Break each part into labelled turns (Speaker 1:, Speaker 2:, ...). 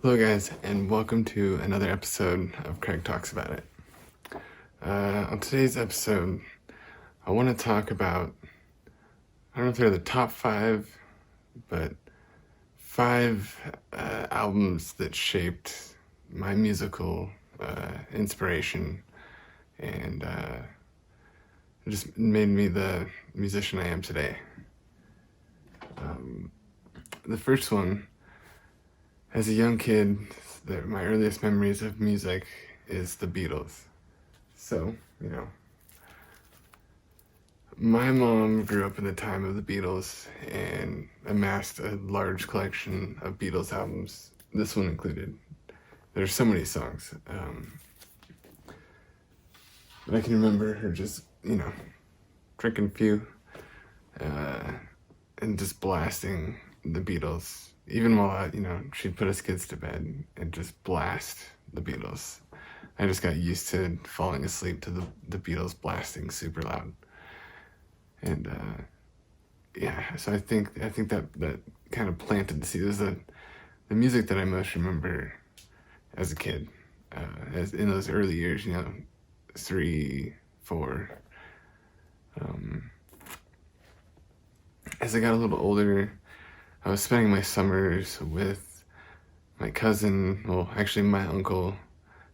Speaker 1: Hello, guys, and welcome to another episode of Craig Talks About It. On today's episode, I want to talk about, I don't know if they're the top five, but five albums that shaped my musical inspiration and just made me the musician I am today. The first one, as a young kid, my earliest memories of music is the Beatles. So, my mom grew up in the time of the Beatles and amassed a large collection of Beatles albums, this one included. There's so many songs. But I can remember her just, drinking a few and just blasting the Beatles. Even while, she'd put us kids to bed and just blast the Beatles. I just got used to falling asleep to the Beatles blasting super loud. And, so I think that kind of planted the seed. It was the music that I most remember as a kid, as in those early years, 3, 4. As I got a little older, I was spending my summers with my cousin, well, actually my uncle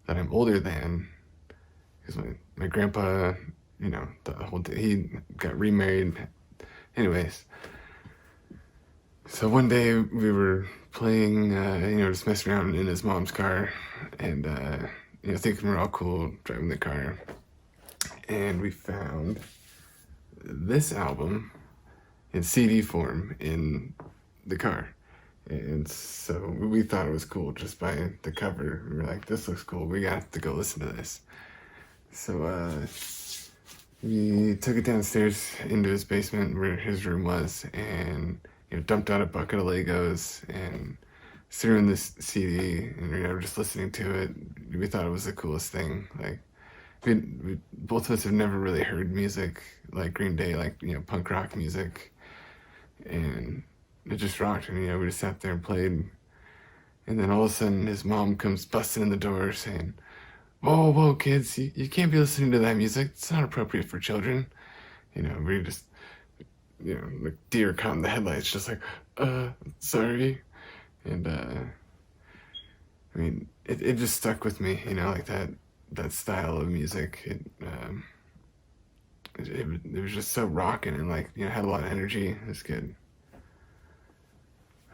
Speaker 1: that I'm older than, because my grandpa, he got remarried. Anyways, so one day we were playing, just messing around in his mom's car and, thinking we're all cool driving the car. And we found this album in CD form in the car. And so we thought it was cool just by the cover. We were like, this looks cool. We got to go listen to this. So we took it downstairs into his basement where his room was and dumped out a bucket of Legos and threw in this CD and just listening to it. We thought it was the coolest thing. Like we both of us have never really heard music like Green Day, like punk rock music, and it just rocked. And we just sat there and played. And then all of a sudden his mom comes busting in the door saying, whoa, kids, you can't be listening to that music. It's not appropriate for children. We just, like deer caught in the headlights, just like, sorry. And, it just stuck with me, like that style of music. It was just so rocking and had a lot of energy. It was good.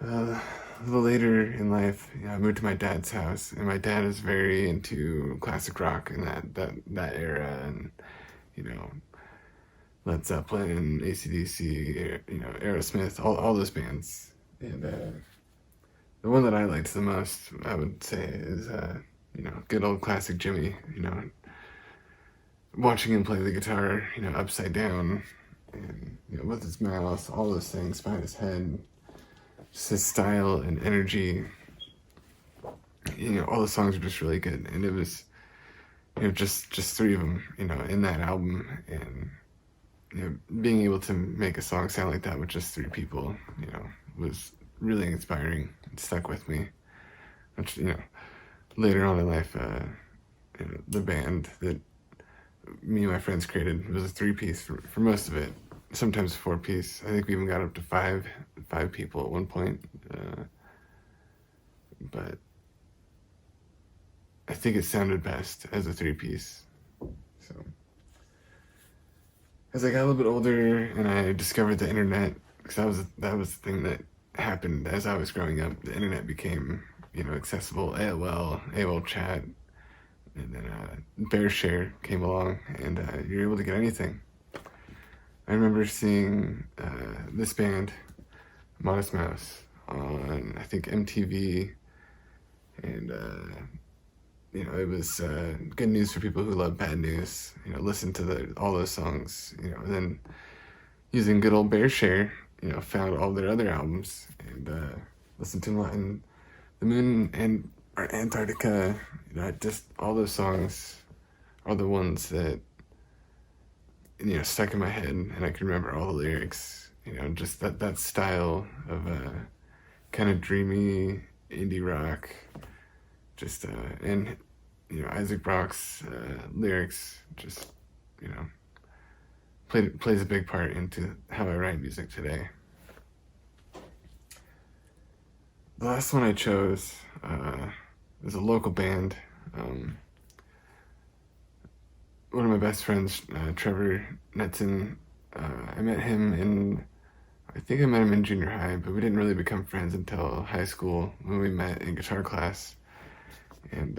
Speaker 1: A little later in life, I moved to my dad's house, and my dad is very into classic rock and that era, and Led Zeppelin, AC/DC, Aerosmith, all those bands. And the one that I liked the most, I would say, is good old classic Jimmy. Watching him play the guitar, upside down, and with his mouth, all those things behind his head. Just his style and energy, all the songs are just really good, and it was, just 3 of them, in that album, and being able to make a song sound like that with just 3 people, was really inspiring. It stuck with me. Which, later on in life, the band that me and my friends created was a 3-piece for most of it. Sometimes 4-piece. I think we even got up to 5 people at one point. But I think it sounded best as a 3-piece. So as I got a little bit older and I discovered the internet, because that was the thing that happened as I was growing up. The internet became, accessible. AOL chat, and then BearShare came along, and you're able to get anything. I remember seeing this band, Modest Mouse, on, I think, MTV, and, it was good news for people who love bad news, listen to all those songs, and then using good old BearShare, found all their other albums, and listened to them in the Moon and Antarctica, just all those songs are the ones that stuck in my head, and I can remember all the lyrics. Just that style of kind of dreamy indie rock, just and Isaac Brock's lyrics just plays a big part into how I write music today. The last one I chose is a local band. One of my best friends, Trevor Netson, I met him in junior high, but we didn't really become friends until high school when we met in guitar class, and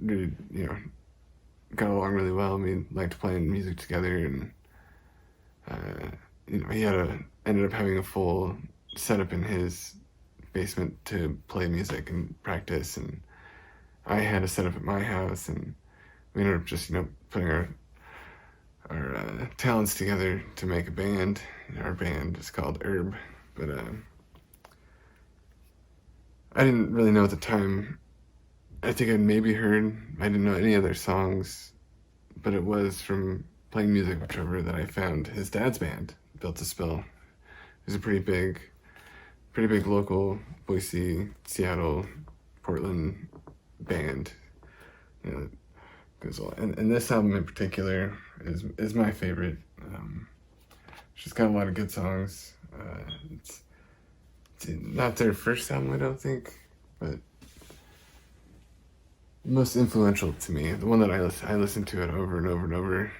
Speaker 1: really, got along really well. We liked playing music together, and he ended up having a full setup in his basement to play music and practice, and I had a setup at my house, and we ended up just putting our talents together to make a band. Our band is called Herb, but I didn't really know at the time. I think I didn't know any other songs, but it was from playing music with Trevor that I found his dad's band, Built to Spill. It was a pretty big local Boise, Seattle, Portland band. Goes all, and this album in particular is my favorite. She's got a lot of good songs. It's not their first album, I don't think, but most influential to me. The one that I listen to it over and over and over.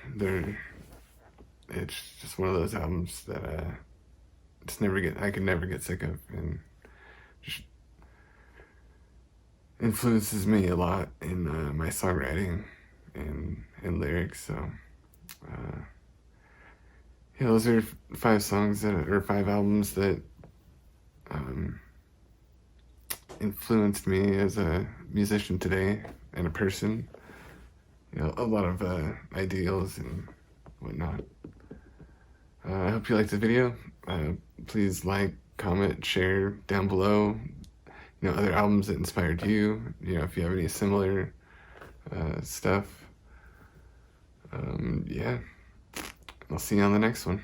Speaker 1: It's just one of those albums that I could never get sick of, and just influences me a lot in my songwriting and lyrics. So those are 5 songs or 5 albums that influenced me as a musician today and a person. A lot of ideals and whatnot. I hope you liked the video. Please like, comment, share down below other albums that inspired you, if you have any similar stuff. Yeah, I'll see you on the next one.